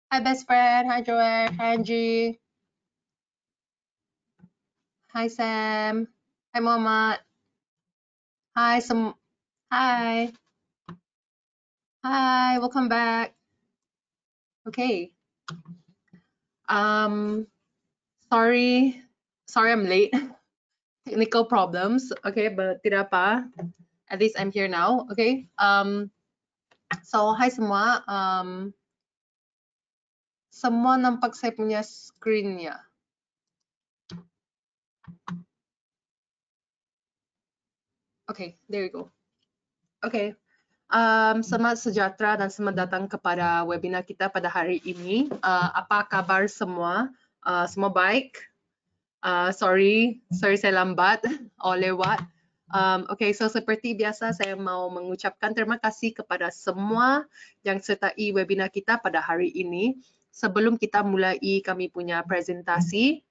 Hi best friend, hi Joel, hi Angie, hi Sam, hi Muhammad, hi hi, hi, welcome back. Okay, um, sorry, I'm late. Technical problems. Okay, but tidak apa. At least I'm here now. Okay. So hi semua. Semua nampak saya punya screen-nya. Okay, there you go. Okay. Selamat sejahtera dan selamat datang kepada webinar kita pada hari ini. Apa kabar semua? Semua baik? Sorry saya lambat lewat. Okay, so seperti biasa saya mau mengucapkan terima kasih kepada semua yang sertai webinar kita pada hari ini. Sebelum kita mulai kami punya presentasi,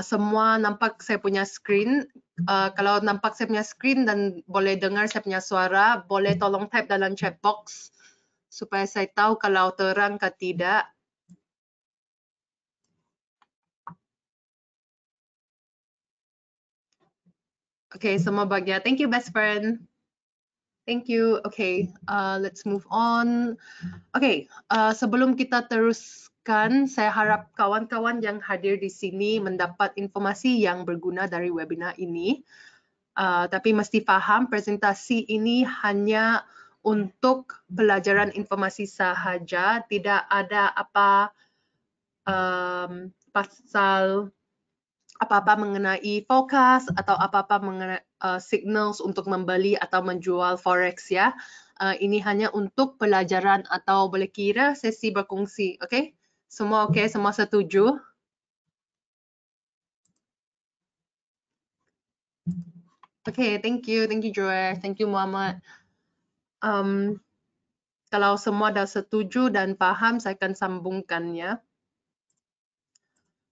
semua nampak saya punya screen. Kalau nampak saya punya screen dan boleh dengar saya punya suara, boleh tolong type dalam chat box supaya saya tahu kalau terang ke tidak. Okay, semua bahagia. Thank you, best friend. Thank you. Okay, let's move on. Okay, sebelum kita teruskan, saya harap kawan-kawan yang hadir di sini mendapat informasi yang berguna dari webinar ini. Tapi mesti faham presentasi ini hanya untuk pelajaran informasi sahaja, tidak ada pasal apa-apa mengenai fokus atau apa-apa mengenai signals untuk membeli atau menjual forex ya. Ini hanya untuk pelajaran atau boleh kira sesi berkongsi, okay? Semua okay? Semua setuju? Okay, thank you Joel, thank you Muhammad. Kalau semua dah setuju dan paham, saya akan sambungkannya.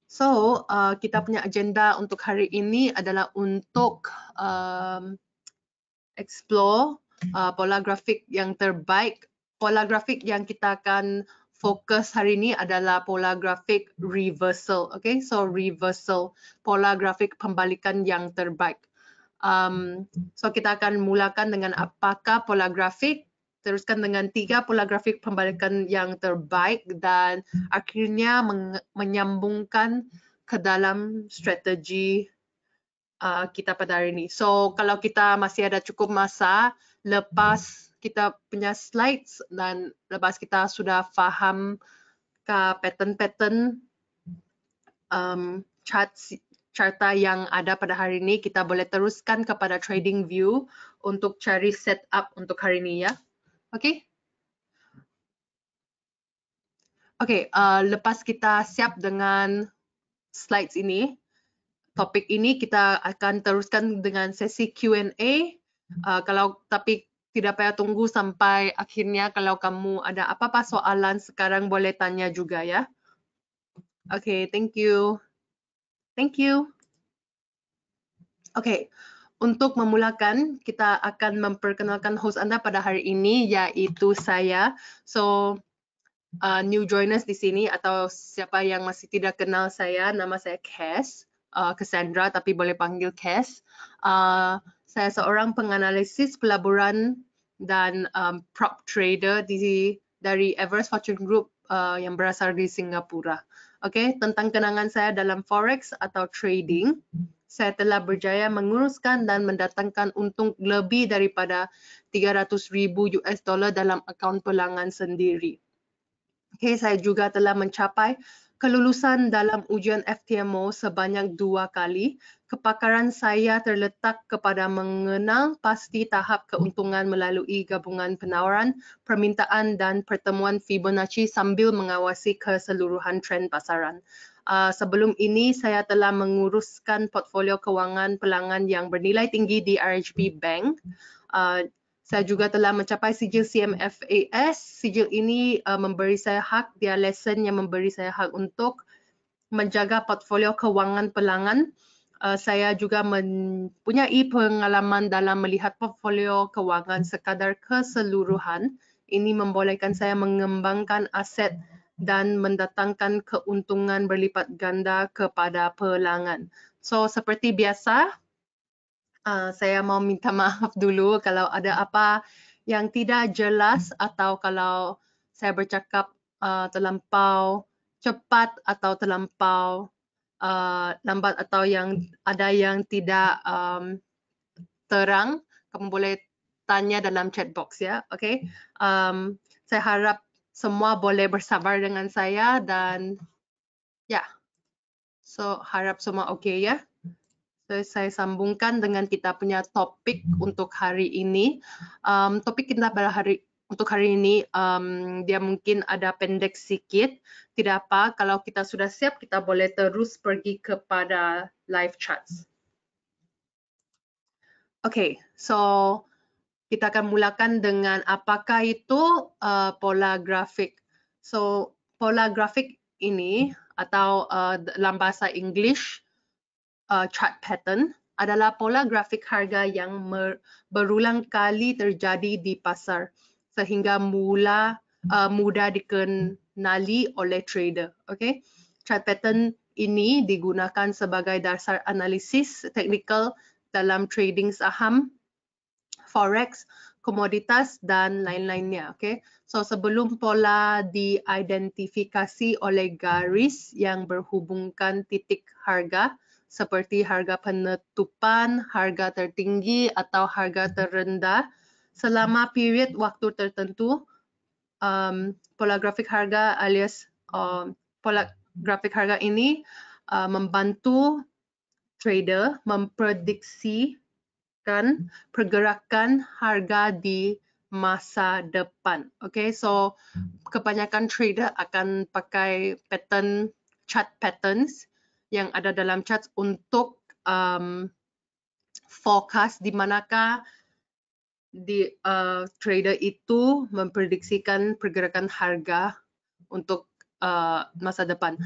So, kita punya agenda untuk hari ini adalah untuk explore pola grafik yang terbaik. Pola grafik yang kita akan fokus hari ini adalah pola grafik reversal. Okay, so reversal, pola grafik pembalikan yang terbaik. So kita akan mulakan dengan apakah pola grafik, teruskan dengan 3 pola grafik pembalikan yang terbaik dan akhirnya menyambungkan ke dalam strategi kita pada hari ini. So kalau kita masih ada cukup masa lepas kita punya slides dan lepas kita sudah faham ke pattern-pattern charta yang ada pada hari ini, kita boleh teruskan kepada trading view untuk cari setup untuk hari ini ya. Okay? Okay, lepas kita siap dengan slides ini, topik ini kita akan teruskan dengan sesi Q&A. Tapi tidak payah tunggu sampai akhirnya. Kalau kamu ada apa-apa soalan sekarang boleh tanya juga ya. Okay, thank you. Thank you. Okay, untuk memulakan kita akan memperkenalkan host Anda pada hari ini yaitu saya. So new joiners di sini atau siapa yang masih tidak kenal saya, nama saya Cassandra tapi boleh panggil Cass. Saya seorang penganalisis pelaburan dan prop trader dari Everest Fortune Group yang berasal di Singapura. Okay, tentang kenangan saya dalam forex atau trading, saya telah berjaya menguruskan dan mendatangkan untung lebih daripada 300,000 US dollar dalam akaun pelangan sendiri. Okay, saya juga telah mencapai kelulusan dalam ujian FTMO sebanyak 2 kali. Kepakaran saya terletak kepada mengenal pasti tahap keuntungan melalui gabungan penawaran, permintaan dan pertemuan Fibonacci sambil mengawasi keseluruhan trend pasaran. Sebelum ini saya telah menguruskan portfolio kewangan pelangan yang bernilai tinggi di RHB Bank. Saya juga telah mencapai sijil CMFAS. Sijil ini memberi saya hak, dia lesen yang memberi saya hak untuk menjaga portfolio kewangan pelangan. Saya juga mempunyai pengalaman dalam melihat portfolio kewangan sekadar keseluruhan Ini membolehkan saya mengembangkan aset dan mendatangkan keuntungan berlipat ganda kepada pelanggan. So, seperti biasa, saya mau minta maaf dulu kalau ada apa yang tidak jelas atau kalau saya bercakap terlampau cepat atau terlampau lambat atau yang ada yang tidak terang, kamu boleh tanya dalam chat box ya, okay? Saya harap semua boleh bersabar dengan saya dan ya, so harap semua okay ya. So, saya sambungkan dengan kita punya topik untuk hari ini. Topik kita pada untuk hari ini, dia mungkin ada pendek sedikit. Tidak apa, kalau kita sudah siap, kita boleh terus pergi kepada live charts. Okay, so kita akan mulakan dengan apakah itu pola grafik. So, pola grafik ini atau dalam bahasa English, chart pattern adalah pola grafik harga yang berulang kali terjadi di pasar sehingga mudah dikenali oleh trader. Okay? Chart pattern ini digunakan sebagai dasar analisis teknikal dalam trading saham, forex, komoditas dan lain-lainnya. Okay? So sebelum pola diidentifikasi oleh garis yang berhubungkan titik harga, seperti harga penutupan, harga tertinggi atau harga terendah selama period waktu tertentu. Pola grafik harga alias pola grafik harga ini membantu trader memprediksikan pergerakan harga di masa depan. Okay, so kebanyakan trader akan pakai pattern, chart patterns yang ada dalam chart untuk forecast di manakah trader itu memprediksikan pergerakan harga untuk masa depan.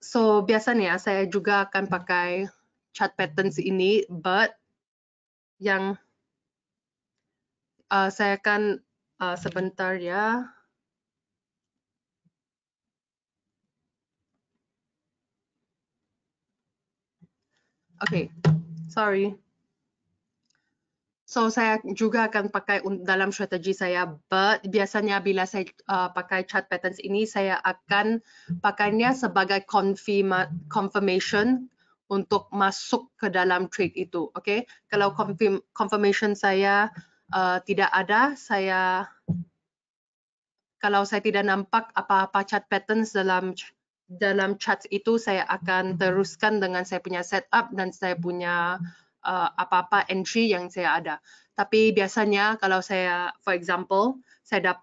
So biasanya saya juga akan pakai chart patterns ini, but yang saya akan sebentar ya. Okay, sorry. So saya juga akan pakai dalam strategi saya, but biasanya bila saya pakai chart patterns ini, saya akan pakainya sebagai confirmation untuk masuk ke dalam trade itu. Okay, kalau confirmation saya tidak ada, kalau saya tidak nampak apa-apa chart patterns dalam chart itu, saya akan teruskan dengan saya punya setup dan saya punya apa-apa entry yang saya ada. Tapi biasanya kalau saya, for example, saya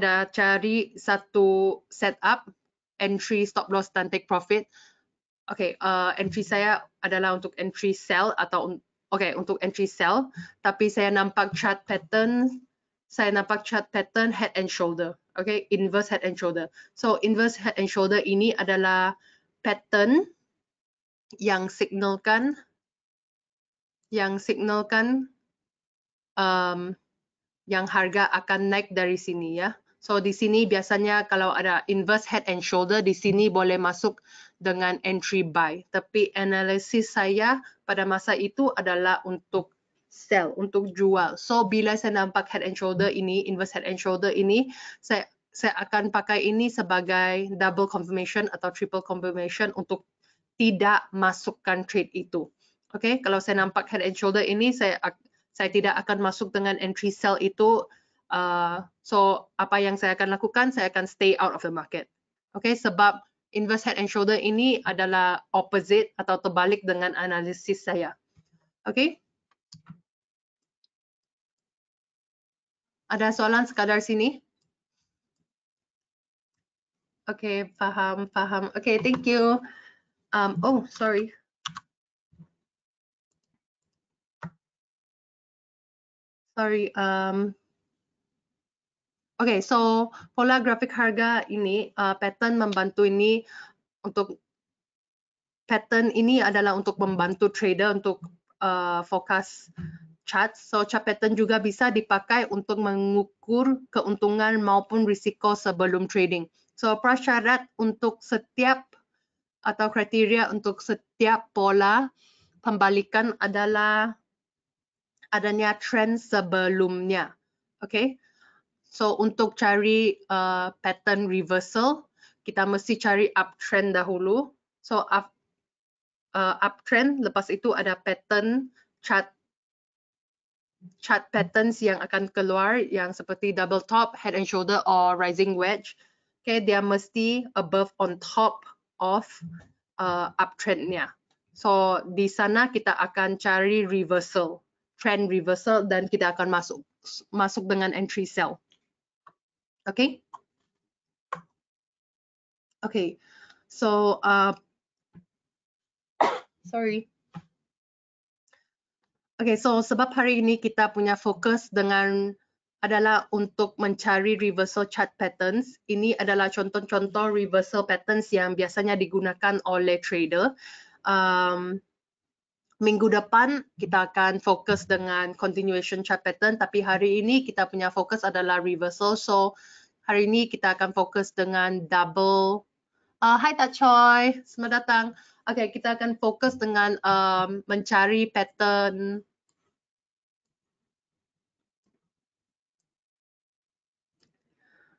dah cari satu setup, entry, stop loss dan take profit. Okay, entry saya adalah untuk entry sell atau untuk entry sell. Tapi saya nampak chart pattern. Saya nampak chart pattern head and shoulder. Okay, inverse head and shoulder. So inverse head and shoulder ini adalah pattern yang signalkan yang harga akan naik dari sini ya. So di sini biasanya kalau ada inverse head and shoulder, di sini boleh masuk dengan entry buy. Tapi analisis saya pada masa itu adalah untuk sell, untuk jual. So bila saya nampak head and shoulder ini, inverse head and shoulder ini, saya akan pakai ini sebagai double confirmation atau triple confirmation untuk tidak masukkan trade itu. Okay, kalau saya nampak head and shoulder ini, saya tidak akan masuk dengan entry sell itu. So apa yang saya akan lakukan, saya akan stay out of the market. Okay, sebab inverse head and shoulder ini adalah opposite atau terbalik dengan analisis saya. Okay. Ada soalan sekadar sini? Okay, faham. Okay, thank you. Oh, sorry. Sorry. Okay, so pola grafik harga ini, pattern membantu ini untuk pattern ini adalah untuk membantu trader untuk forecast charts. So chart pattern juga bisa dipakai untuk mengukur keuntungan maupun risiko sebelum trading. So prasyarat untuk setiap atau kriteria untuk setiap pola pembalikan adalah adanya trend sebelumnya. Okay. So untuk cari pattern reversal, kita mesti cari uptrend dahulu. So uptrend, lepas itu ada pattern chart patterns yang akan keluar yang seperti double top, head and shoulder or rising wedge. Okay, dia mesti above on top of uptrendnya. So di sana kita akan cari reversal, trend reversal, dan kita akan masuk dengan entry sell. Okay. Okay. So sorry. Okay, so sebab hari ini kita punya fokus adalah untuk mencari reversal chart patterns. Ini adalah contoh-contoh reversal patterns yang biasanya digunakan oleh trader. Minggu depan kita akan fokus dengan continuation chart pattern, tapi hari ini kita punya fokus adalah reversal. So hari ini kita akan fokus dengan double. Hai Tak Choi, selamat datang. Okay, kita akan fokus dengan mencari pattern.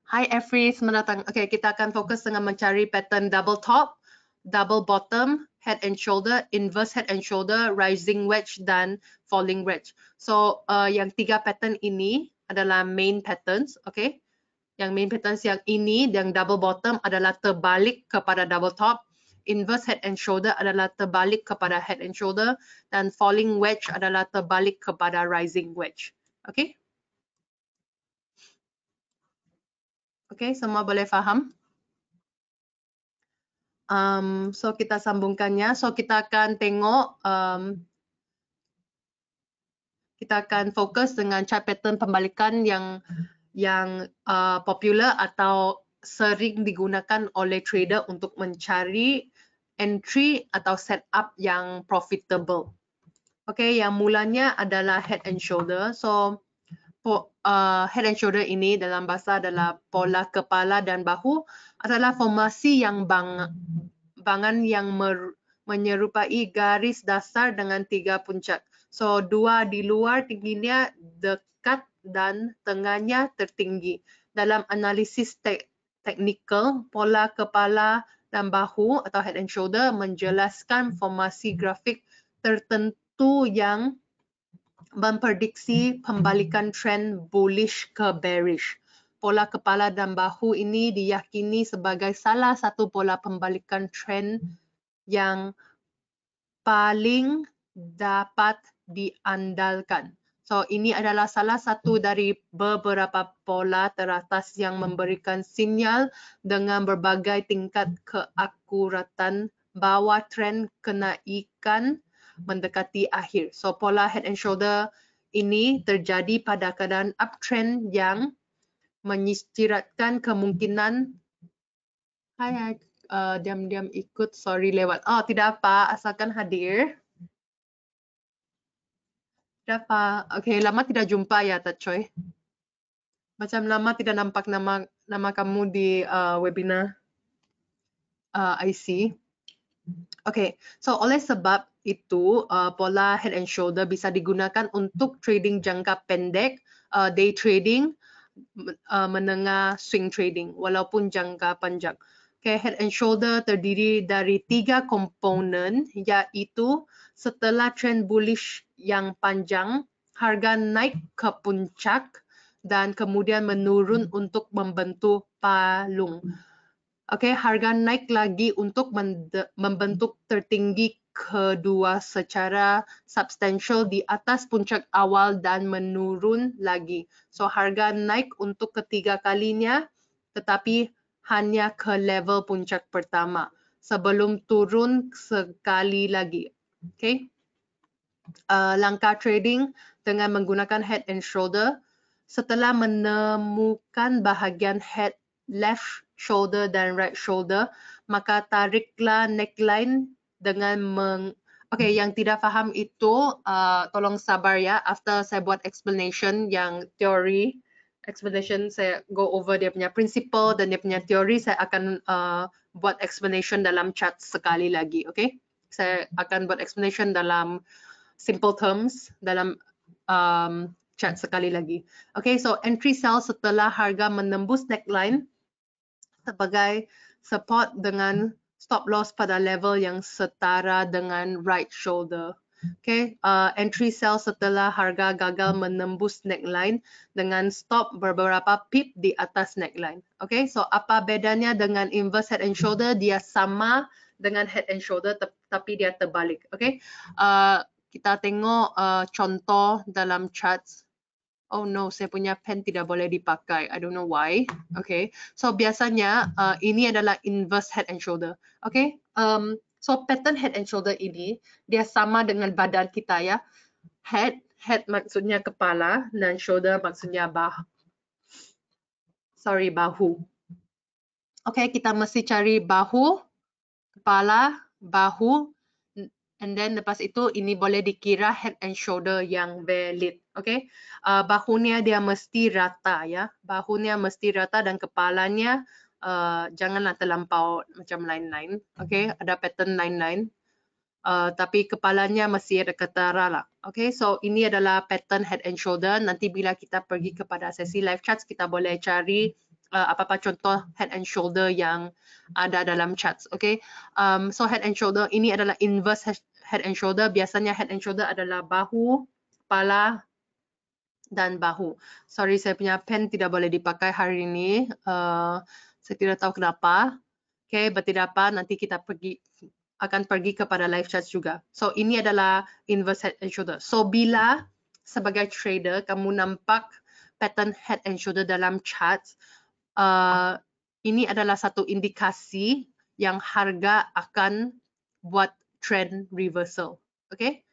Hai Every, selamat datang. Okay, kita akan fokus dengan mencari pattern double top, double bottom, head and shoulder, inverse head and shoulder, rising wedge, dan falling wedge. So yang tiga pattern ini adalah main patterns. Okay, yang main patterns yang ini, yang double bottom adalah terbalik kepada double top, inverse head and shoulder adalah terbalik kepada head and shoulder, dan falling wedge adalah terbalik kepada rising wedge. Okay. Okay, semua boleh faham? So kita sambungkannya. So kita akan tengok, kita akan fokus dengan chart pattern pembalikan yang popular atau sering digunakan oleh trader untuk mencari entry atau setup yang profitable. Okay, yang mulanya adalah head and shoulder. So head and shoulder ini dalam bahasa adalah pola kepala dan bahu adalah formasi yang bangan yang menyerupai garis dasar dengan tiga puncak. So dua di luar tingginya dekat dan tengahnya tertinggi. Dalam analisis teknikal, pola kepala dan bahu atau head and shoulder menjelaskan formasi grafik tertentu yang memprediksi pembalikan trend bullish ke bearish. Pola kepala dan bahu ini diyakini sebagai salah satu pola pembalikan trend yang paling dapat diandalkan. So ini adalah salah satu dari beberapa pola teratas yang memberikan sinyal dengan berbagai tingkat keakuratan bahwa trend kenaikan mendekati akhir. So pola head and shoulder ini terjadi pada keadaan uptrend yang menyiratkan kemungkinan diam-diam ikut, sorry lewat. Oh, tidak apa, asalkan hadir. Tidak apa. Okay, lama tidak jumpa ya, Tak Choi. Macam lama tidak nampak nama kamu di webinar IC. Okay, so oleh sebab itu pola head and shoulder bisa digunakan untuk trading jangka pendek, day trading, menengah swing trading, walaupun jangka panjang. Okay, head and shoulder terdiri dari tiga komponen, iaitu setelah trend bullish yang panjang, harga naik ke puncak dan kemudian menurun untuk membentuk palung. Okay, harga naik lagi untuk membentuk tertinggi kedua secara substansial di atas puncak awal dan menurun lagi. So harga naik untuk ketiga kalinya tetapi hanya ke level puncak pertama sebelum turun sekali lagi. Okay. Langkah trading dengan menggunakan head and shoulder, setelah menemukan bahagian head, left shoulder dan right shoulder, maka tariklah neckline dengan Okay, yang tidak faham itu tolong sabar ya. After saya buat explanation yang teori, explanation saya go over dia punya principle dan dia punya teori, saya akan buat explanation dalam chat sekali lagi. Okay, saya akan buat explanation dalam simple terms dalam chat sekali lagi. Okay, so entry sell setelah harga menembus neckline sebagai support dengan stop loss pada level yang setara dengan right shoulder. Okay, entry sell setelah harga gagal menembus neckline dengan stop beberapa pip di atas neckline. Okay, so apa bedanya dengan inverse head and shoulder? Dia sama dengan head and shoulder tapi dia terbalik. Okay, kita tengok contoh dalam charts. Oh no, saya punya pen tidak boleh dipakai. I don't know why. Okay, so biasanya ini adalah inverse head and shoulder. Okay, so pattern head and shoulder ini dia sama dengan badan kita ya. Head maksudnya kepala dan shoulder maksudnya bahu. Okay, kita mesti cari bahu, kepala, bahu, and then lepas itu ini boleh dikira head and shoulder yang valid. Okay, bahunya dia mesti rata ya, bahunya mesti rata dan kepalanya janganlah terlampau macam line-line. Okay, ada pattern line-line. Tapi kepalanya mesti ada ketara lah. Okay, so ini adalah pattern head and shoulder. Nanti bila kita pergi kepada sesi live charts, kita boleh cari apa-apa contoh head and shoulder yang ada dalam charts. Okay, so head and shoulder ini adalah inverse head and shoulder. Biasanya head and shoulder adalah bahu, kepala, dan bahu. Sorry, saya punya pen tidak boleh dipakai hari ini. Saya tidak tahu kenapa. Okay, tidak apa, nanti kita akan pergi kepada live charts juga. So ini adalah inverse head and shoulder. So bila sebagai trader kamu nampak pattern head and shoulder dalam charts, ini adalah satu indikasi yang harga akan buat trend reversal. Okay?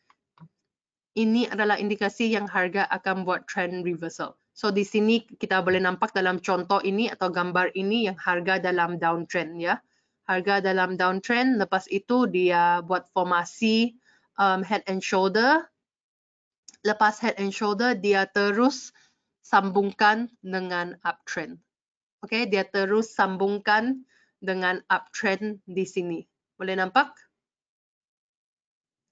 Ini adalah indikasi yang harga akan buat trend reversal. So di sini kita boleh nampak dalam contoh ini atau gambar ini yang harga dalam downtrend ya. Harga dalam downtrend, lepas itu dia buat formasi head and shoulder. Lepas head and shoulder dia terus sambungkan dengan uptrend. Okay, dia terus sambungkan dengan uptrend di sini. Boleh nampak?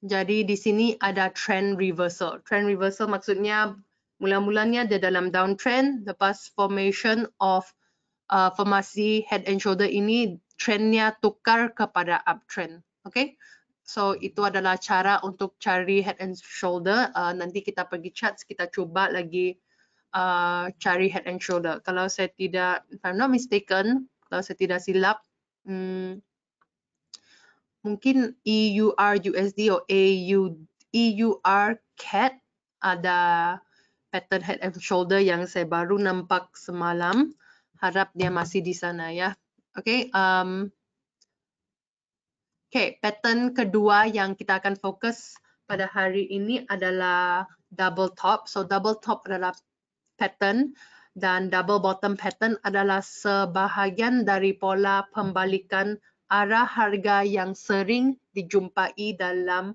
Jadi di sini ada trend reversal. Trend reversal maksudnya mula-mulanya dia dalam downtrend, lepas formation of formasi head and shoulder ini trendnya tukar kepada uptrend. Okay, so itu adalah cara untuk cari head and shoulder. Nanti kita pergi charts, kita cuba lagi cari head and shoulder. Kalau saya tidak, if I'm not mistaken, kalau saya tidak silap, mungkin EUR USD atau EUR CAD ada pattern head and shoulder yang saya baru nampak semalam. Harap dia masih di sana ya. Okay, okay, pattern kedua yang kita akan fokus pada hari ini adalah double top. So double top adalah pattern dan double bottom pattern adalah sebahagian dari pola pembalikan arah harga yang sering dijumpai dalam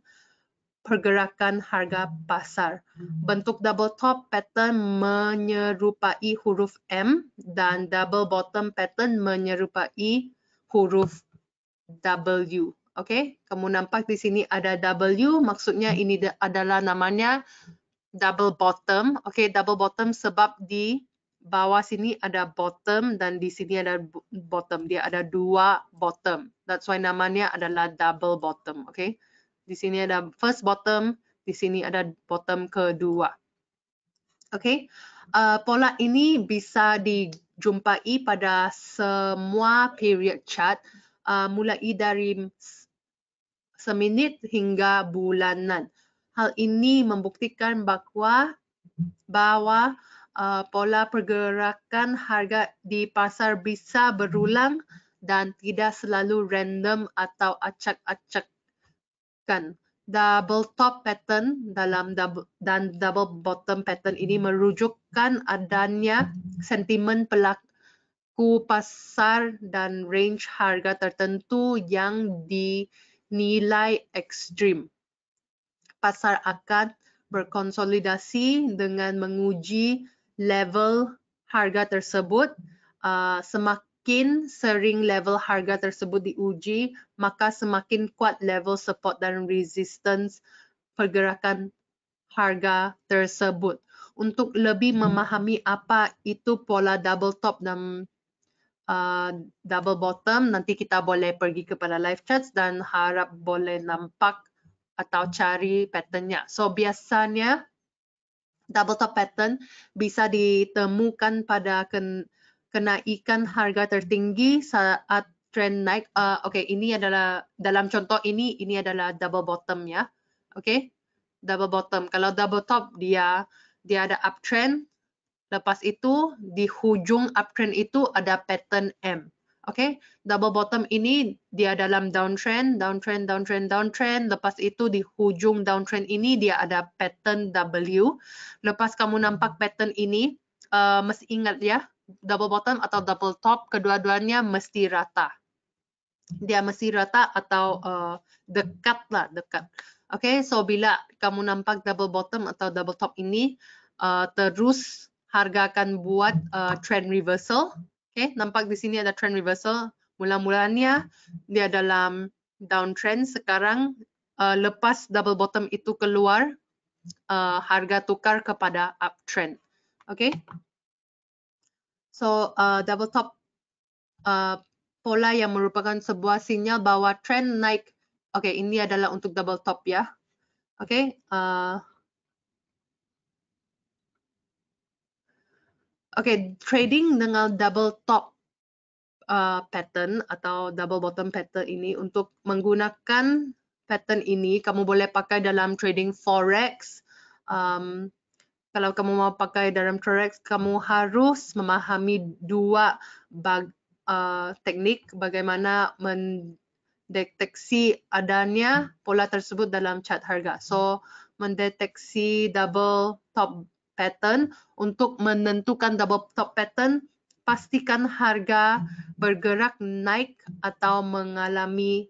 pergerakan harga pasar. Bentuk double top pattern menyerupai huruf M dan double bottom pattern menyerupai huruf W. Okay, kamu nampak di sini ada W, maksudnya ini adalah namanya double bottom. Okay, double bottom sebab di bawah sini ada bottom dan di sini ada bottom. Dia ada dua bottom. That's why namanya adalah double bottom. Okay, di sini ada first bottom, di sini ada bottom kedua. Okay, pola ini bisa dijumpai pada semua period chart, mulai dari seminit hingga bulanan. Hal ini membuktikan bahwa pola pergerakan harga di pasar bisa berulang dan tidak selalu random atau acak-acakkan. Double top pattern dan double bottom pattern ini merujukkan adanya sentimen pelaku pasar dan range harga tertentu yang dinilai ekstrim. pasar akan berkonsolidasi dengan menguji level harga tersebut. Semakin sering level harga tersebut diuji, maka semakin kuat level support dan resistance pergerakan harga tersebut. Untuk lebih memahami apa itu pola double top dan double bottom, nanti kita boleh pergi kepada live charts dan harap boleh nampak atau cari patternnya. So biasanya double top pattern bisa ditemukan pada kenaikan harga tertinggi saat trend naik. Okay, ini adalah dalam contoh ini adalah double bottom ya. Okay, double bottom. Kalau double top dia ada uptrend. Lepas itu di hujung uptrend itu ada pattern M. Okay, double bottom ini dia dalam downtrend, downtrend, downtrend, downtrend. Lepas itu di hujung downtrend ini dia ada pattern W. Lepas kamu nampak pattern ini, mesti ingat ya, double bottom atau double top, kedua-duanya mesti rata. Dia mesti rata atau dekat lah, dekat. Okay, so bila kamu nampak double bottom atau double top ini, terus harga akan buat trend reversal. Okay, nampak di sini ada trend reversal. Mula-mulanya dia dalam downtrend. Sekarang lepas double bottom itu keluar, harga tukar kepada uptrend. Okay, so double top pola yang merupakan sebuah sinyal bahwa trend naik. Okay, ini adalah untuk double top ya. Okay. Okay, trading dengan double top pattern atau double bottom pattern ini, untuk menggunakan pattern ini, kamu boleh pakai dalam trading forex. Kalau kamu mau pakai dalam forex, kamu harus memahami dua teknik bagaimana mendeteksi adanya pola tersebut dalam chart harga. So, mendeteksi double top pattern, untuk menentukan double top pattern, pastikan harga bergerak naik atau mengalami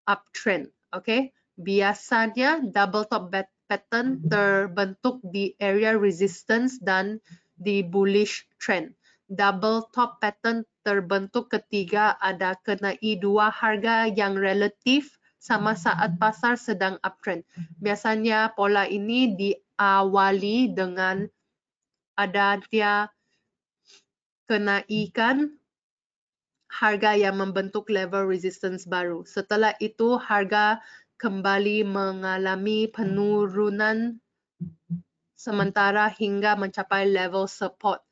uptrend. Okay, biasanya double top pattern terbentuk di area resistance dan di bullish trend. Double top pattern terbentuk ketika ada kenai dua harga yang relatif sama saat pasar sedang uptrend. Biasanya pola ini diawali dengan adanya kenaikan harga yang membentuk level resistance baru. Setelah itu harga kembali mengalami penurunan sementara hingga mencapai level support.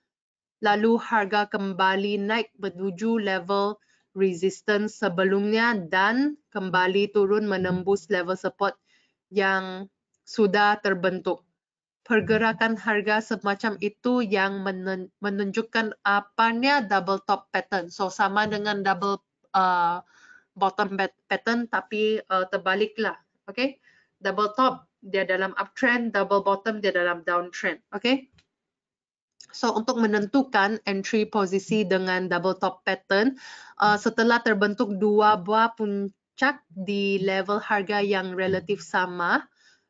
Lalu harga kembali naik menuju level resistance sebelumnya dan kembali turun menembus level support yang sudah terbentuk. Pergerakan harga semacam itu yang menunjukkan apanya double top pattern. So sama dengan double bottom pattern tapi terbaliklah. Okay, double top dia dalam uptrend, double bottom dia dalam downtrend. Okay, so untuk menentukan entry posisi dengan double top pattern, setelah terbentuk dua buah puncak di level harga yang relatif sama,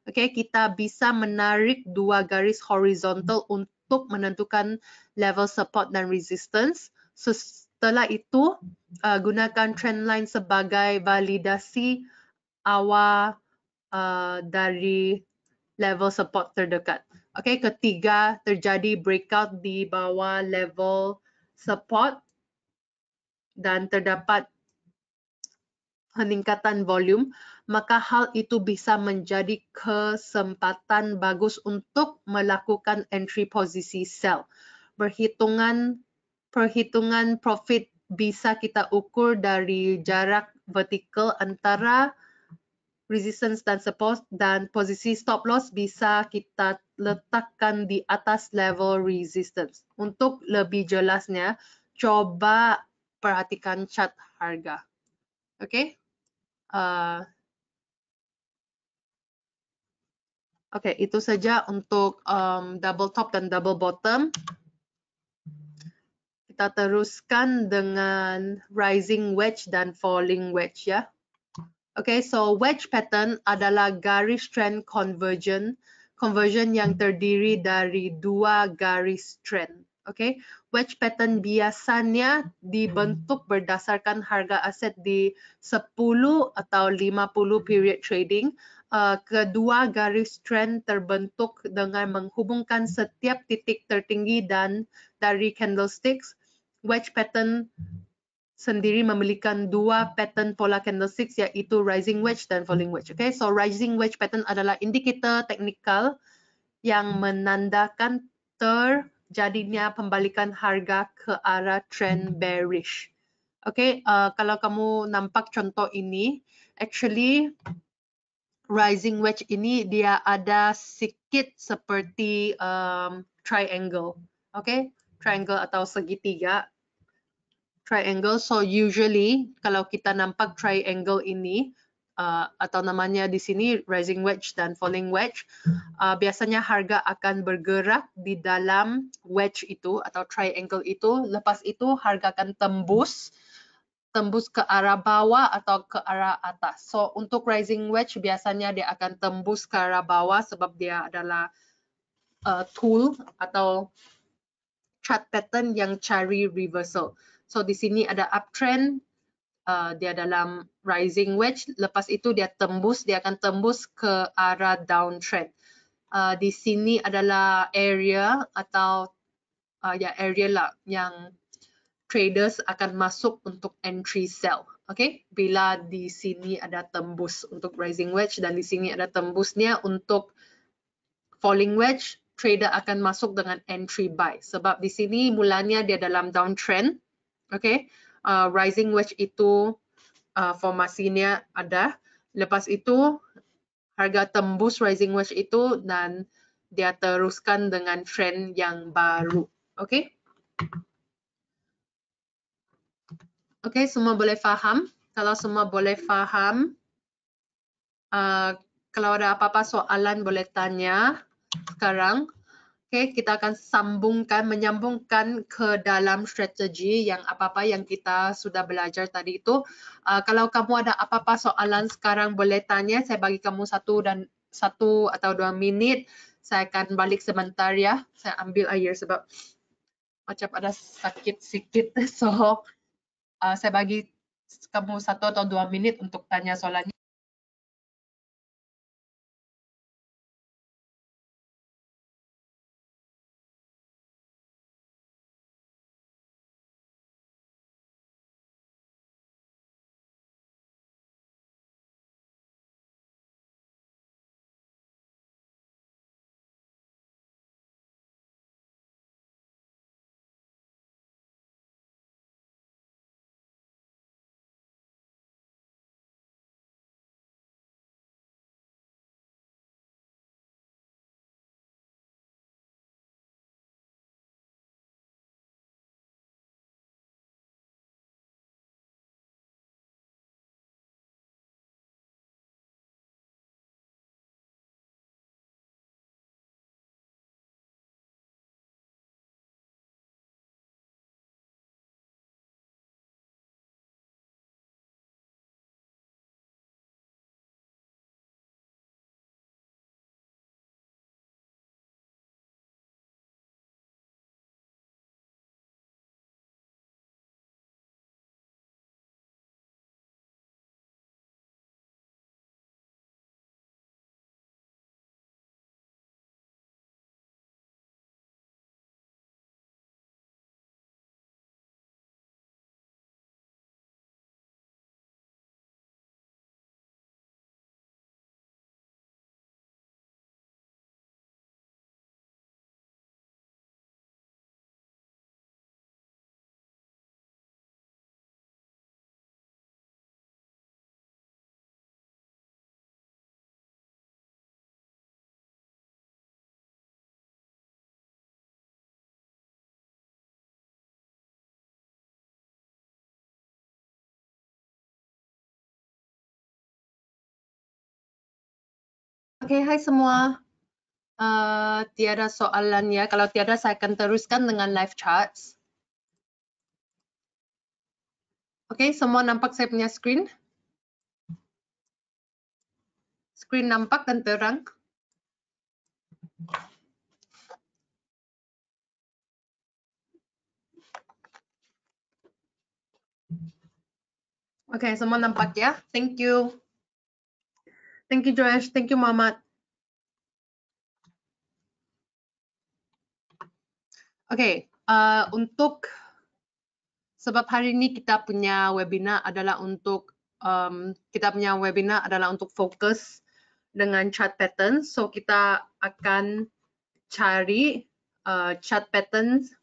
okay, kita bisa menarik dua garis horizontal untuk menentukan level support dan resistance. Setelah itu, gunakan trendline sebagai validasi awal dari level support terdekat. Okay, ketiga terjadi breakout di bawah level support dan terdapat peningkatan volume, maka hal itu bisa menjadi kesempatan bagus untuk melakukan entry posisi sell. Perhitungan profit bisa kita ukur dari jarak vertikal antara resistance dan support, dan posisi stop loss bisa kita letakkan di atas level resistance. Untuk lebih jelasnya, coba perhatikan chart harga. Okay. Oke, itu saja untuk double top dan double bottom. Kita teruskan dengan rising wedge dan falling wedge ya. Okay, so wedge pattern adalah garis trend conversion yang terdiri dari dua garis trend. Okay, wedge pattern biasanya dibentuk berdasarkan harga aset di 10 atau 50 period trading. Kedua garis trend terbentuk dengan menghubungkan setiap titik tertinggi dan dari candlesticks. Wedge pattern sendiri memiliki dua pattern pola candlesticks yaitu rising wedge dan falling wedge. Okay, so rising wedge pattern adalah indikator teknikal yang menandakan terjadinya pembalikan harga ke arah trend bearish. Okay, kalau kamu nampak contoh ini, actually rising wedge ini dia ada sedikit seperti triangle. Okay, triangle atau segitiga. Triangle. So usually kalau kita nampak triangle ini atau namanya di sini rising wedge dan falling wedge, biasanya harga akan bergerak di dalam wedge itu atau triangle itu. Lepas itu harga akan tembus ke arah bawah atau ke arah atas. So untuk rising wedge biasanya dia akan tembus ke arah bawah sebab dia adalah tool atau chart pattern yang cari reversal. So di sini ada uptrend, dia dalam rising wedge, lepas itu dia akan tembus ke arah downtrend. Di sini adalah area atau area lah yang traders akan masuk untuk entry sell. Okay, bila di sini ada tembus untuk rising wedge dan di sini ada tembusnya untuk falling wedge, trader akan masuk dengan entry buy sebab di sini mulanya dia dalam downtrend. Okay, rising wedge itu formasinya ada. Lepas itu harga tembus rising wedge itu dan dia teruskan dengan trend yang baru. Okay? Okay, semua boleh faham? Kalau semua boleh faham, kalau ada apa-apa soalan boleh tanya sekarang. Okay, kita akan menyambungkan ke dalam strategi yang apa-apa yang kita sudah belajar tadi itu. Kalau kamu ada apa-apa soalan sekarang boleh tanya. Saya bagi kamu 1 atau 2 minit. Saya akan balik sebentar ya. Saya ambil air sebab macam ada sakit sikit. So, saya bagi kamu 1 atau 2 minit untuk tanya soalannya. Okay, hai semua. Tiada soalan ya. Kalau tiada, saya akan teruskan dengan live charts. Okay, semua nampak saya punya screen? screen nampak dan terang? Oke, semua nampak ya. Thank you. Thank you Joash, thank you Muhammad. Oke, untuk sebab hari ini kita punya webinar adalah untuk fokus dengan chart pattern. So kita akan cari chart patterns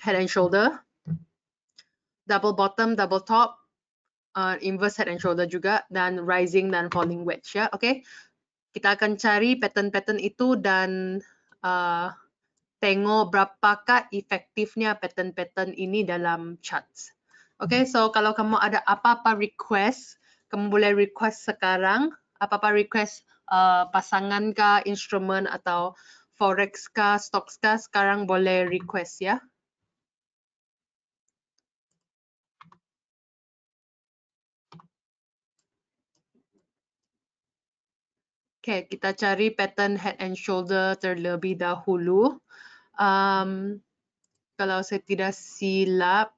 head and shoulder, double bottom, double top, inverse head and shoulder juga, dan rising dan falling wedge ya. Oke, kita akan cari pattern-pattern itu dan tengok berapakah efektifnya pattern-pattern ini dalam charts. Okay, so kalau kamu ada apa-apa request, kamu boleh request sekarang. Apa-apa request pasangan kah, instrumen atau forex kah, stocks kah, sekarang boleh request ya. Okay, kita cari pattern head and shoulder terlebih dahulu. Kalau saya tidak silap,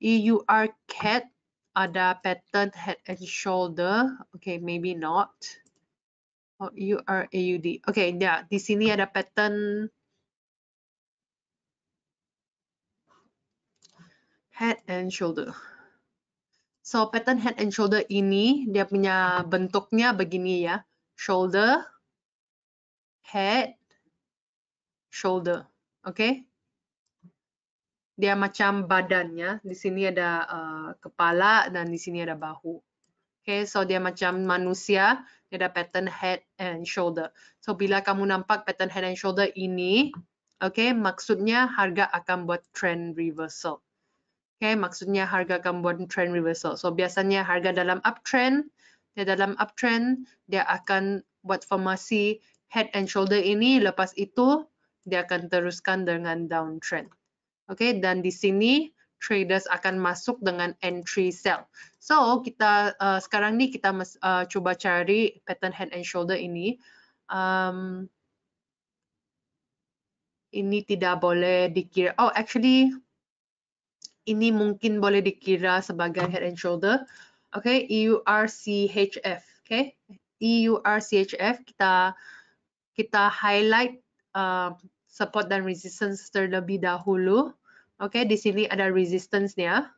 EUR CAD ada pattern head and shoulder. Okay, maybe not. Oh, EUR AUD. Okay, ya, di sini ada pattern head and shoulder. So, pattern head and shoulder ini, dia punya bentuknya begini ya. Shoulder, head, shoulder. Okay? Dia macam badannya. Di sini ada kepala dan di sini ada bahu. Okay, so dia macam manusia. Dia ada pattern head and shoulder. So, bila kamu nampak pattern head and shoulder ini, okay, maksudnya harga akan buat trend reversal. Okay, maksudnya harga akan buat trend reversal. So, biasanya harga dalam uptrend, dia akan buat formasi head and shoulder ini. Lepas itu, dia akan teruskan dengan downtrend. Okay, dan di sini traders akan masuk dengan entry sell. So, kita sekarang ni kita coba cari pattern head and shoulder ini. Ini tidak boleh dikira. Oh, actually, ini mungkin boleh dikira sebagai head and shoulder. Okay, EURCHF. Okay, EURCHF kita highlight support dan resistance terlebih dahulu. Okay, di sini ada resistance-nya.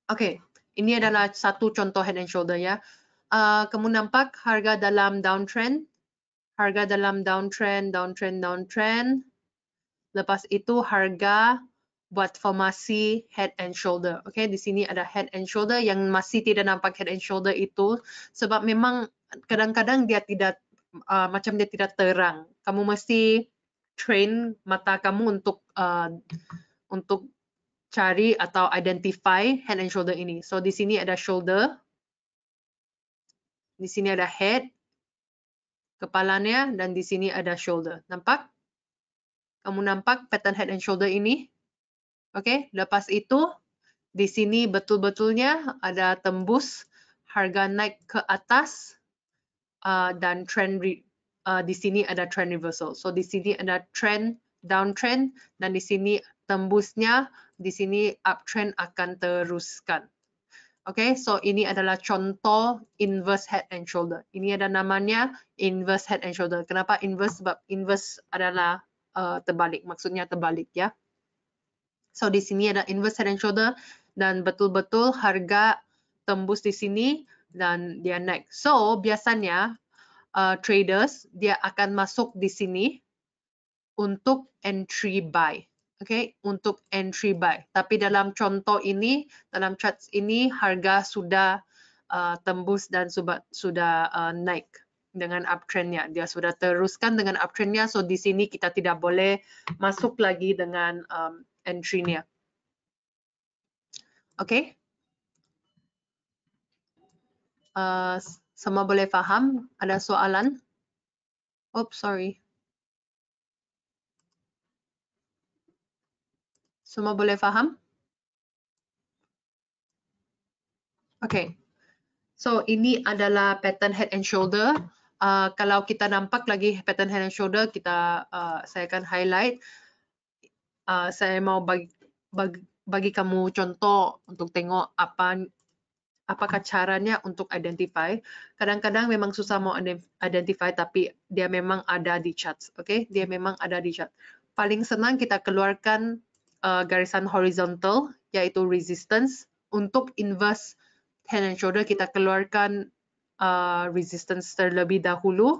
Okay, ini adalah satu contoh head and shoulder ya. Kamu nampak harga dalam downtrend, downtrend. Lepas itu harga buat formasi head and shoulder. Okay, di sini ada head and shoulder yang masih tidak nampak head and shoulder itu sebab memang kadang-kadang dia tidak macam dia tidak terang. Kamu mesti train mata kamu untuk cari atau identify head and shoulder ini. So di sini ada shoulder, di sini ada head, kepalanya, dan di sini ada shoulder. Nampak? Kamu nampak pattern head and shoulder ini? Oke, lepas itu di sini betul-betulnya ada tembus harga naik ke atas dan trend di sini ada trend reversal. So di sini ada trend downtrend dan di sini tembusnya, di sini uptrend akan teruskan. Oke, so ini adalah contoh inverse head and shoulder. Ini ada namanya inverse head and shoulder. Kenapa inverse? Sebab inverse adalah terbalik, maksudnya terbalik ya. So di sini ada inverse head and shoulder dan betul-betul harga tembus di sini dan dia naik. So biasanya traders dia akan masuk di sini untuk entry buy. Okay, untuk entry buy. Tapi dalam contoh ini, dalam charts ini harga sudah tembus dan sudah naik dengan uptrendnya. Dia sudah teruskan dengan uptrendnya. So di sini kita tidak boleh masuk lagi dengan entry-nya. Oke? Semua boleh faham? Ada soalan? Oops, sorry. Semua boleh faham? Okay, so ini adalah pattern head and shoulder. Kalau kita nampak lagi pattern head and shoulder, saya akan highlight. Saya mau bagi kamu contoh untuk tengok apakah caranya untuk identify. Kadang-kadang memang susah mau identify, tapi dia memang ada di charts. Okay, dia memang ada di chart. Paling senang kita keluarkan garisan horizontal, yaitu resistance. Untuk inverse head and shoulder, kita keluarkan resistance terlebih dahulu,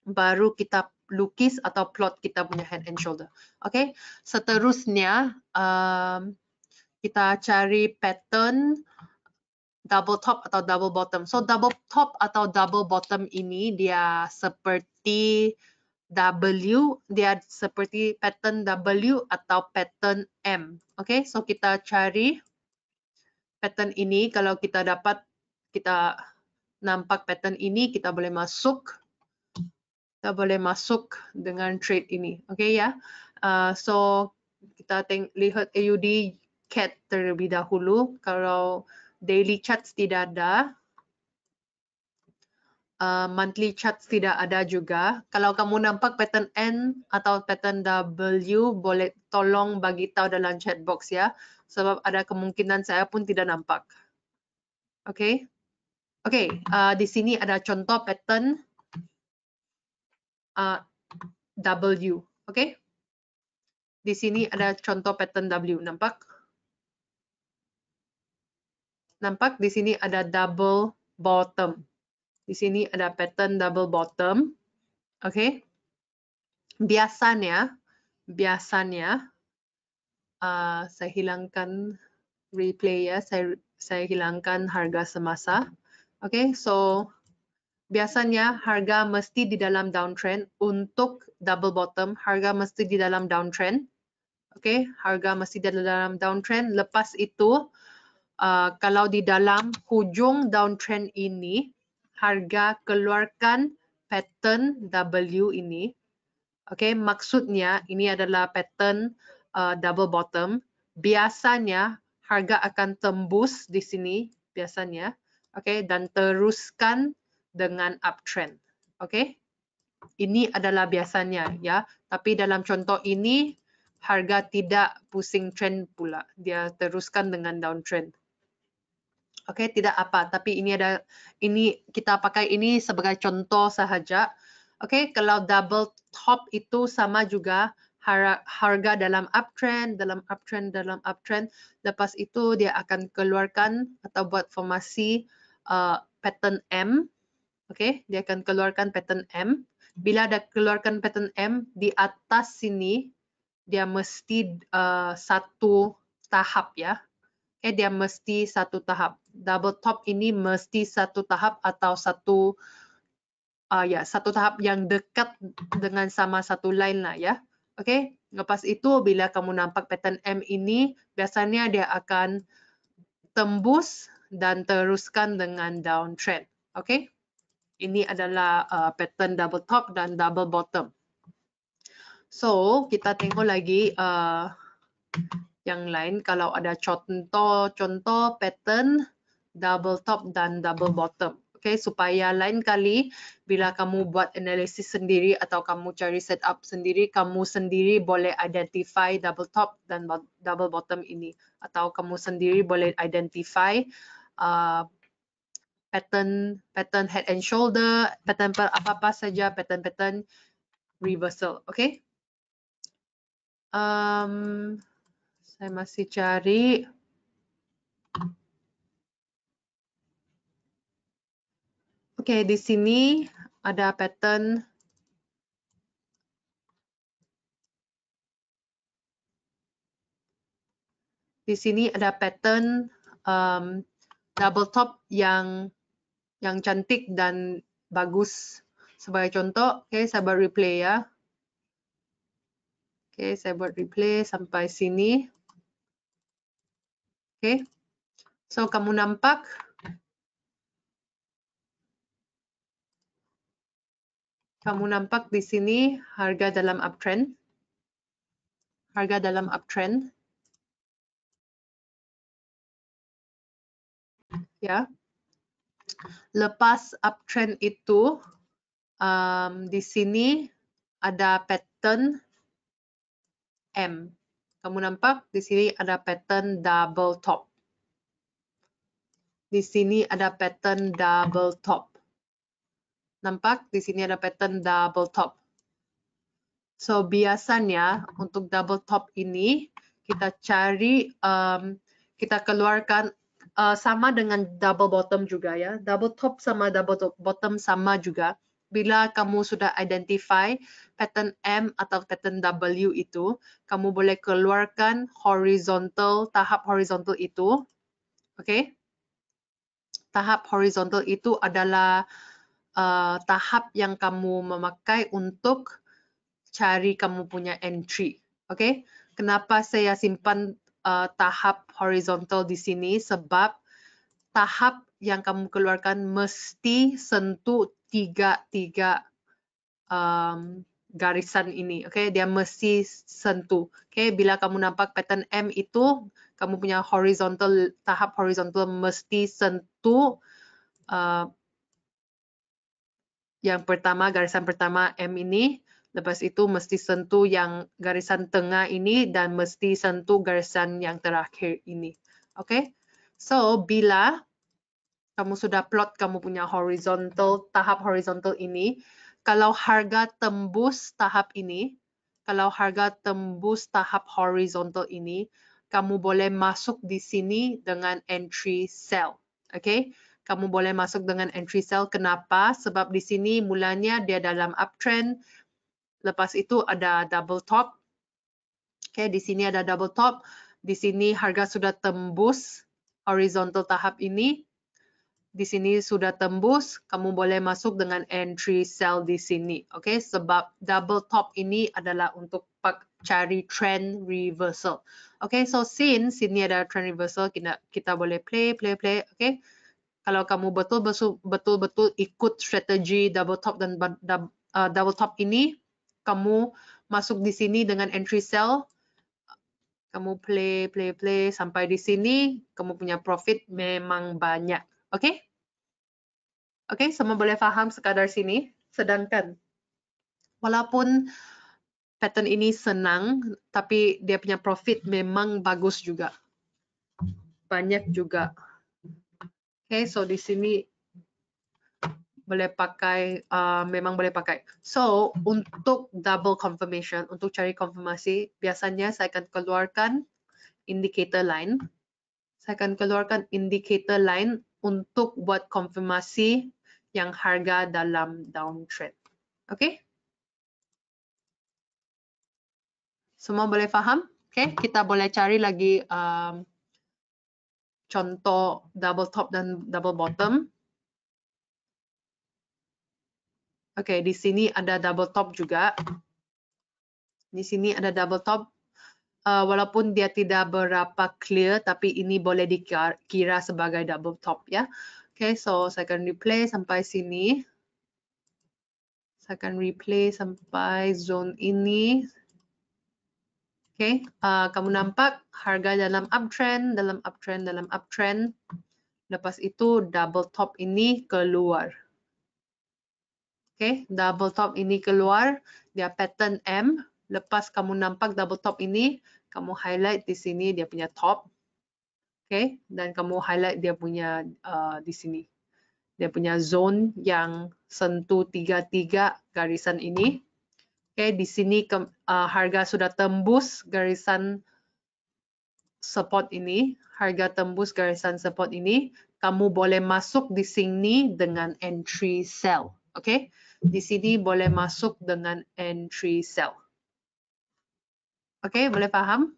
baru kita lukis atau plot kita punya head and shoulder. Okay, seterusnya kita cari pattern double top atau double bottom. So double top atau double bottom ini dia seperti W, dia seperti pattern W atau pattern M. Okay, so kita cari pattern ini. Kalau kita nampak pattern ini, kita boleh masuk. Kita boleh masuk dengan trade ini. Okay ya. So kita lihat AUD CAD terlebih dahulu. Kalau daily charts tidak ada, monthly charts tidak ada juga. Kalau kamu nampak pattern N atau pattern W, boleh tolong bagi tahu dalam chat box ya. Sebab ada kemungkinan saya pun tidak nampak. Oke. Oke, di sini ada contoh pattern W. Oke. Di sini ada contoh pattern W, nampak? Nampak di sini ada double bottom. Di sini ada pattern double bottom. Oke. Biasanya saya hilangkan replay ya, saya hilangkan harga semasa. Oke, so biasanya harga mesti di dalam downtrend. Untuk double bottom, harga mesti di dalam downtrend. Oke, harga mesti di dalam downtrend. Lepas itu, kalau di dalam hujung downtrend ini, harga keluarkan pattern W ini. Oke, maksudnya ini adalah pattern double bottom. Biasanya harga akan tembus di sini biasanya. Oke, dan teruskan dengan uptrend. Oke. Ini adalah biasanya ya. Tapi dalam contoh ini harga tidak pusing trend pula. Dia teruskan dengan downtrend. Oke, tidak apa, tapi ini kita pakai ini sebagai contoh sahaja. Oke, kalau double top itu sama juga harga dalam uptrend, dalam uptrend. Lepas itu dia akan keluarkan atau buat formasi pattern M. Oke, dia akan keluarkan pattern M. Bila ada keluarkan pattern M di atas sini, dia mesti satu tahap ya. Dia mesti satu tahap. Double top ini mesti satu tahap atau satu tahap yang dekat dengan sama satu line lah ya. Oke, lepas itu bila kamu nampak pattern M ini, biasanya dia akan tembus dan teruskan dengan downtrend. Oke, ini adalah pattern double top dan double bottom. So kita tengok lagi yang lain. Kalau ada contoh pattern double top dan double bottom. Okay, supaya lain kali bila kamu buat analisis sendiri atau kamu cari setup sendiri, kamu sendiri boleh identify double top dan double bottom ini. Atau kamu sendiri boleh identify pattern head and shoulder, pattern apa-apa saja, pattern reversal. Okay. Saya masih cari. Oke, di sini ada pattern double top yang cantik dan bagus. Sebagai contoh, oke, saya buat replay ya. Oke, saya buat replay sampai sini. Oke. So, kamu nampak di sini harga dalam uptrend. Harga dalam uptrend. ya. Lepas uptrend itu di sini ada pattern M. Kamu nampak di sini ada pattern double top. Di sini ada pattern double top. Nampak di sini ada pattern double top. So biasanya untuk double top ini kita cari, kita keluarkan sama dengan double bottom juga ya. Double top sama double bottom sama juga. Bila kamu sudah identify pattern M atau pattern W itu, kamu boleh keluarkan horizontal, tahap horizontal itu. Oke? Tahap horizontal itu adalah tahap yang kamu memakai untuk cari kamu punya entry. Oke? Kenapa saya simpan tahap horizontal di sini? Sebab tahap yang kamu keluarkan mesti sentuh tiga garisan ini. Oke, dia mesti sentuh. Oke, bila kamu nampak pattern M itu, kamu punya horizontal, tahap horizontal mesti sentuh yang pertama, garisan pertama M ini. Lepas itu mesti sentuh yang garisan tengah ini dan mesti sentuh garisan yang terakhir ini. Oke, so bila kamu sudah plot kamu punya horizontal, tahap horizontal ini, kalau harga tembus tahap ini, kalau harga tembus tahap horizontal ini, kamu boleh masuk di sini dengan entry sell. Oke, kamu boleh masuk dengan entry sell. Kenapa? Sebab di sini mulanya dia dalam uptrend, lepas itu ada double top. Oke, di sini ada double top. Di sini harga sudah tembus horizontal tahap ini. Di sini sudah tembus, kamu boleh masuk dengan entry sell di sini. Oke, sebab double top ini adalah untuk cari trend reversal. Oke, so since sini ada trend reversal, kita boleh play. Oke, kalau kamu betul-betul ikut strategi double top dan double top ini, kamu masuk di sini dengan entry sell, kamu play sampai di sini, kamu punya profit memang banyak. Oke? Oke, semua boleh paham sekadar sini. Sedangkan walaupun pattern ini senang, tapi dia punya profit memang bagus juga. Banyak juga. Oke, so di sini boleh pakai, memang boleh pakai. So, untuk double confirmation, untuk cari konfirmasi, biasanya saya akan keluarkan indicator line. Saya akan keluarkan indicator line untuk buat konfirmasi yang harga dalam downtrend. Oke? Semua boleh faham? Oke, kita boleh cari lagi contoh double top dan double bottom. Oke, di sini ada double top juga. Di sini ada double top. Walaupun dia tidak berapa clear, tapi ini boleh dikira sebagai double top ya. Oke, so saya akan replay sampai sini. Saya akan replay sampai zone ini. Oke, kamu nampak harga dalam uptrend. Lepas itu double top ini keluar. Oke, double top ini keluar. Dia pattern M. Lepas kamu nampak double top ini, kamu highlight di sini dia punya top. Oke, dan kamu highlight dia punya di sini. Dia punya zone yang sentuh 33 garisan ini. Oke, di sini harga sudah tembus garisan support ini. Harga tembus garisan support ini. Kamu boleh masuk di sini dengan entry sell. Oke, di sini boleh masuk dengan entry sell. Oke, boleh paham?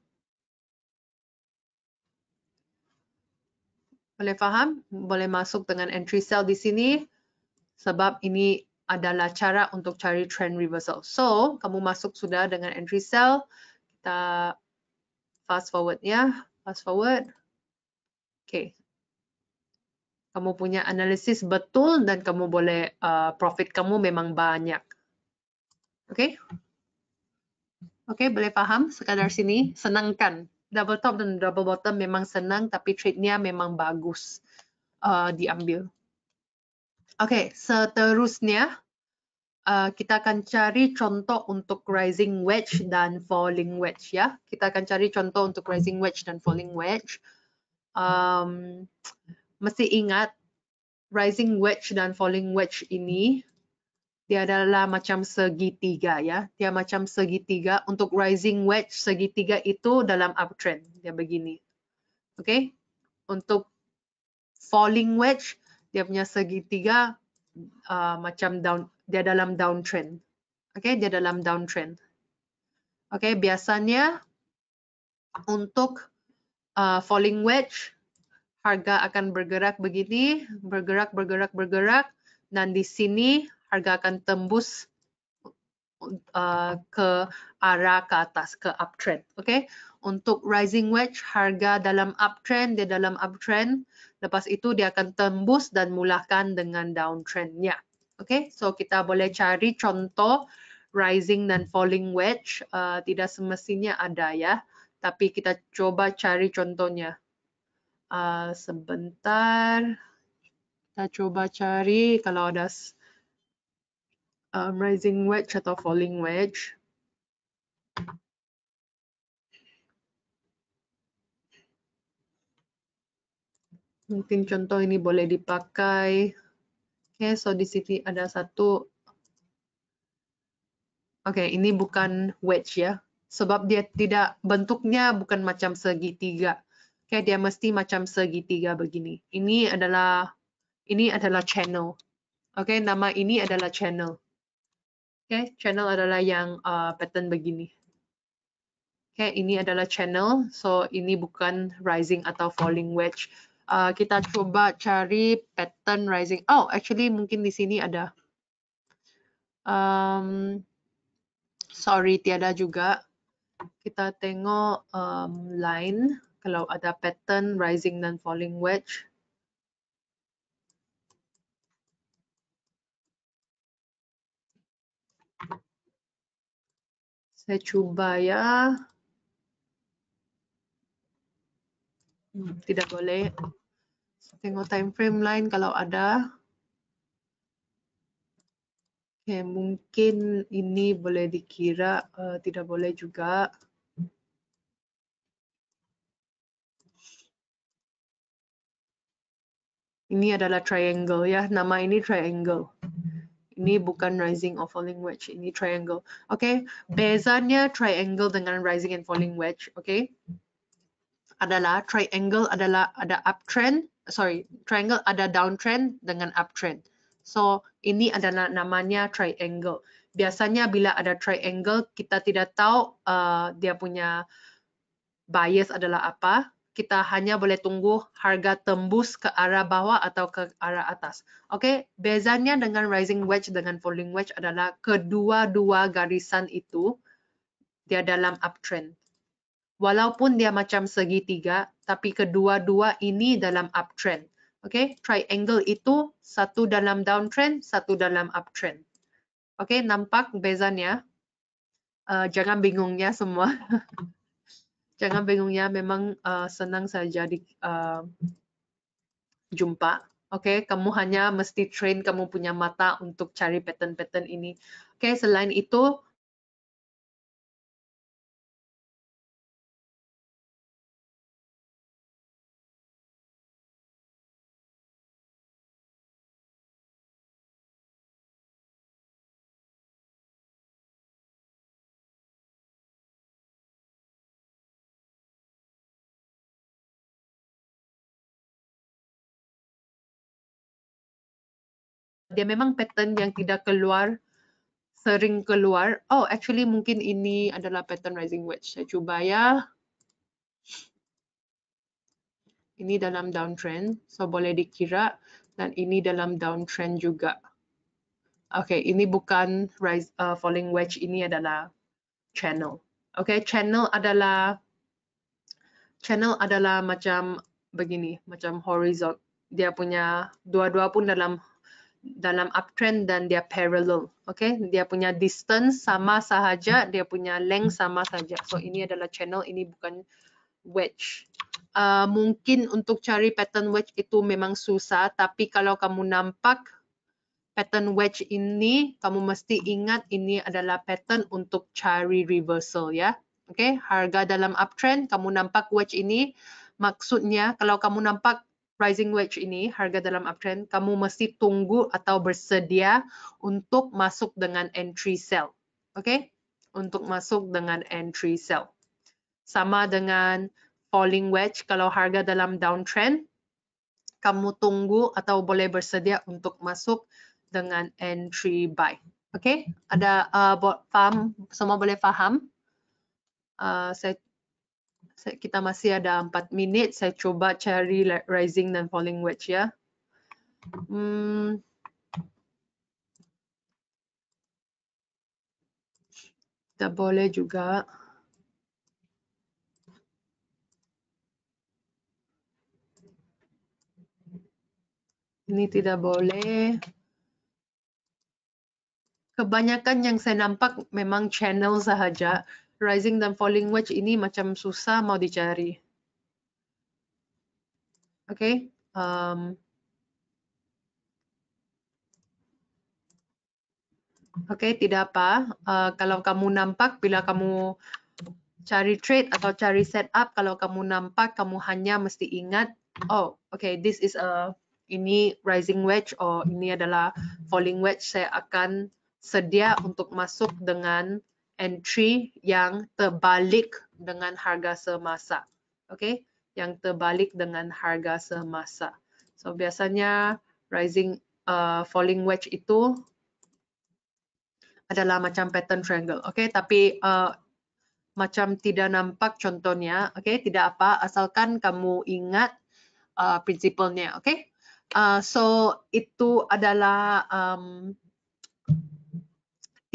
Boleh paham? Boleh masuk dengan entry sell di sini sebab ini adalah cara untuk cari trend reversal. So, kamu masuk sudah dengan entry sell. Kita fast forward ya. Fast forward. Oke. Kamu punya analisis betul dan kamu boleh profit kamu memang banyak. Oke? Oke, boleh paham sekadar sini? Senang kan? Double top dan double bottom memang senang, tapi trade-nya memang bagus. diambil. Oke, seterusnya kita akan cari contoh untuk rising wedge dan falling wedge ya. Kita akan cari contoh untuk rising wedge dan falling wedge. Mesti ingat rising wedge dan falling wedge ini dia adalah macam segitiga ya. Dia macam segitiga. Untuk rising wedge segitiga itu dalam uptrend. Dia begini. Oke. Untuk falling wedge dia punya segitiga macam down, dia dalam downtrend. Oke, dia dalam downtrend. Oke, biasanya untuk falling wedge harga akan bergerak begini, bergerak, dan di sini harga akan tembus ke arah ke atas, ke uptrend. Oke, untuk rising wedge harga dalam uptrend, dia dalam uptrend. Lepas itu dia akan tembus dan mulakan dengan downtrendnya. Oke, so kita boleh cari contoh rising dan falling wedge. Tidak semestinya ada ya, tapi kita coba cari contohnya. Sebentar, kita coba cari kalau ada rising wedge atau falling wedge. Mungkin contoh ini boleh dipakai. Oke, so di sini ada satu. Oke, ini bukan wedge ya. Sebab dia tidak, bentuknya bukan macam segitiga. Oke, dia mesti macam segitiga begini. Ini adalah channel. Oke, nama ini adalah channel. Oke, channel adalah yang pattern begini. Oke, ini adalah channel. So, ini bukan rising atau falling wedge. Kita coba cari pattern rising. Oh, actually mungkin di sini ada. Sorry, tiada juga. Kita tengok line. Kalau ada pattern rising dan falling wedge. Saya coba ya. Tidak boleh. Tengok time frame line kalau ada. Oke, mungkin ini boleh dikira, tidak boleh juga. Ini adalah triangle ya, nama ini triangle. Ini bukan rising or falling wedge, ini triangle. Oke, bezanya triangle dengan rising and falling wedge, oke? Adalah triangle adalah ada uptrend, triangle ada downtrend dengan uptrend. So, ini adalah namanya triangle. Biasanya bila ada triangle, kita tidak tahu dia punya bias adalah apa. Kita hanya boleh tunggu harga tembus ke arah bawah atau ke arah atas. Oke, bezanya dengan rising wedge dengan falling wedge adalah kedua-dua garisan itu dia dalam uptrend. Walaupun dia macam segitiga, tapi kedua-dua ini dalam uptrend. Oke, triangle itu satu dalam downtrend, satu dalam uptrend. Oke, nampak bezanya? Jangan bingungnya semua. Jangan bingungnya, memang senang saja jumpa. Oke, kamu hanya mesti train kamu punya mata untuk cari pattern-pattern ini. Oke, selain itu, dia memang pattern yang tidak keluar, sering keluar. Oh, actually mungkin ini adalah pattern rising wedge. Saya coba ya. Ini dalam downtrend, so boleh dikira. Dan ini dalam downtrend juga. Oke, ini bukan falling wedge, ini adalah channel. Oke, channel adalah macam begini, macam horizon. Dia punya dua-dua pun dalam uptrend dan dia parallel. Oke, dia punya distance sama sahaja, dia punya length sama saja. So ini adalah channel, ini bukan wedge. mungkin untuk cari pattern wedge itu memang susah, tapi kalau kamu nampak pattern wedge ini, kamu mesti ingat ini adalah pattern untuk cari reversal ya. Oke, harga dalam uptrend, kamu nampak wedge ini, maksudnya kalau kamu nampak rising wedge ini, harga dalam uptrend, kamu mesti tunggu atau bersedia untuk masuk dengan entry sell. Oke, untuk masuk dengan entry sell. Sama dengan falling wedge, kalau harga dalam downtrend, kamu tunggu atau boleh bersedia untuk masuk dengan entry buy. Oke, ada paham? Semua boleh paham? Kita masih ada 4 menit. Saya coba cari rising dan falling wedge ya. Kita boleh juga. Ini tidak boleh. Kebanyakan yang saya nampak memang channel sahaja. Rising dan falling wedge ini macam susah mau dicari. Oke. Oke, tidak apa. Kalau kamu nampak bila kamu cari trade atau cari setup, kalau kamu nampak, kamu hanya mesti ingat, oh, okay, this is ini rising wedge, oh, ini adalah falling wedge. Saya akan sedia untuk masuk dengan entry yang terbalik dengan harga semasa. Okay, yang terbalik dengan harga semasa. So biasanya rising falling wedge itu adalah macam pattern triangle. Okay, tapi macam tidak nampak contohnya, okay, tidak apa, asalkan kamu ingat prinsipalnya, okay. So itu adalah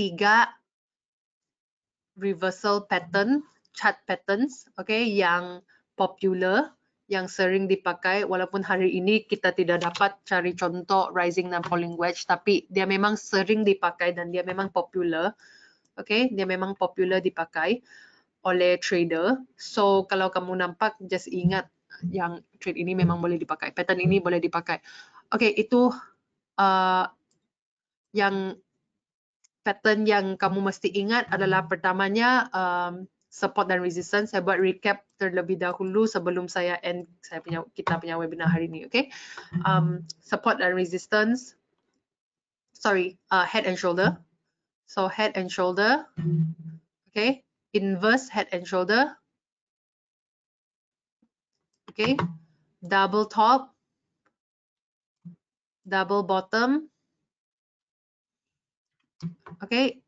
3 reversal pattern, chart patterns, okay, yang popular, yang sering dipakai. Walaupun hari ini kita tidak dapat cari contoh rising dan falling wedge, tapi dia memang sering dipakai dan dia memang popular, okay, dia memang popular dipakai oleh trader. So kalau kamu nampak, just ingat yang trade ini memang boleh dipakai, pattern ini boleh dipakai. Okay, itu yang pattern yang kamu mesti ingat adalah pertamanya support dan resistance. Saya buat recap terlebih dahulu sebelum saya end kita punya webinar hari ini. Okay, support dan resistance. Sorry, head and shoulder. So head and shoulder. Okay, inverse head and shoulder. Okay, double top, double bottom. Okay,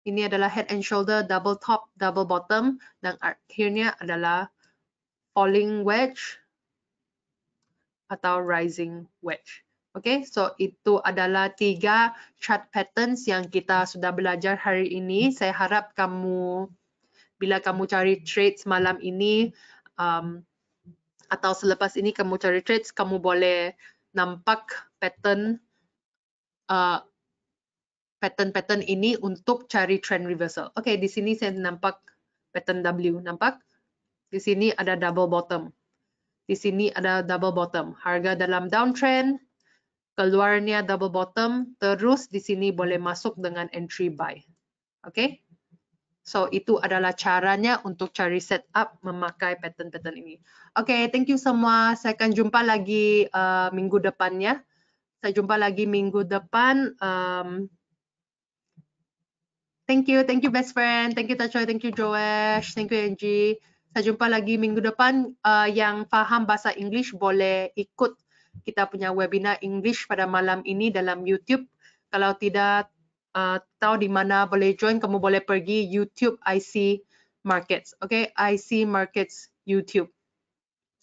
ini adalah head and shoulder, double top, double bottom, dan akhirnya adalah falling wedge atau rising wedge. Okay, so itu adalah 3 chart patterns yang kita sudah belajar hari ini. Saya harap kamu, bila kamu cari trades malam ini, atau selepas ini kamu cari trades, kamu boleh nampak pattern ini untuk cari trend reversal. Oke, di sini saya nampak pattern W, nampak? Di sini ada double bottom. Di sini ada double bottom. Harga dalam downtrend, keluarnya double bottom, terus di sini boleh masuk dengan entry buy. Oke? So, itu adalah caranya untuk cari setup memakai pattern-pattern ini. Oke, thank you semua. Saya akan jumpa lagi minggu depannya. Saya jumpa lagi minggu depan. Thank you best friend. Thank you Tachoy, thank you Joash, thank you Angie. Saya jumpa lagi minggu depan. Yang faham bahasa English boleh ikut kita punya webinar English pada malam ini dalam YouTube. Kalau tidak tahu di mana boleh join, kamu boleh pergi YouTube IC Markets. Okay, IC Markets YouTube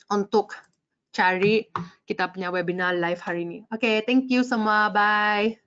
untuk cari kita punya webinar live hari ini. Okay, thank you semua. Bye.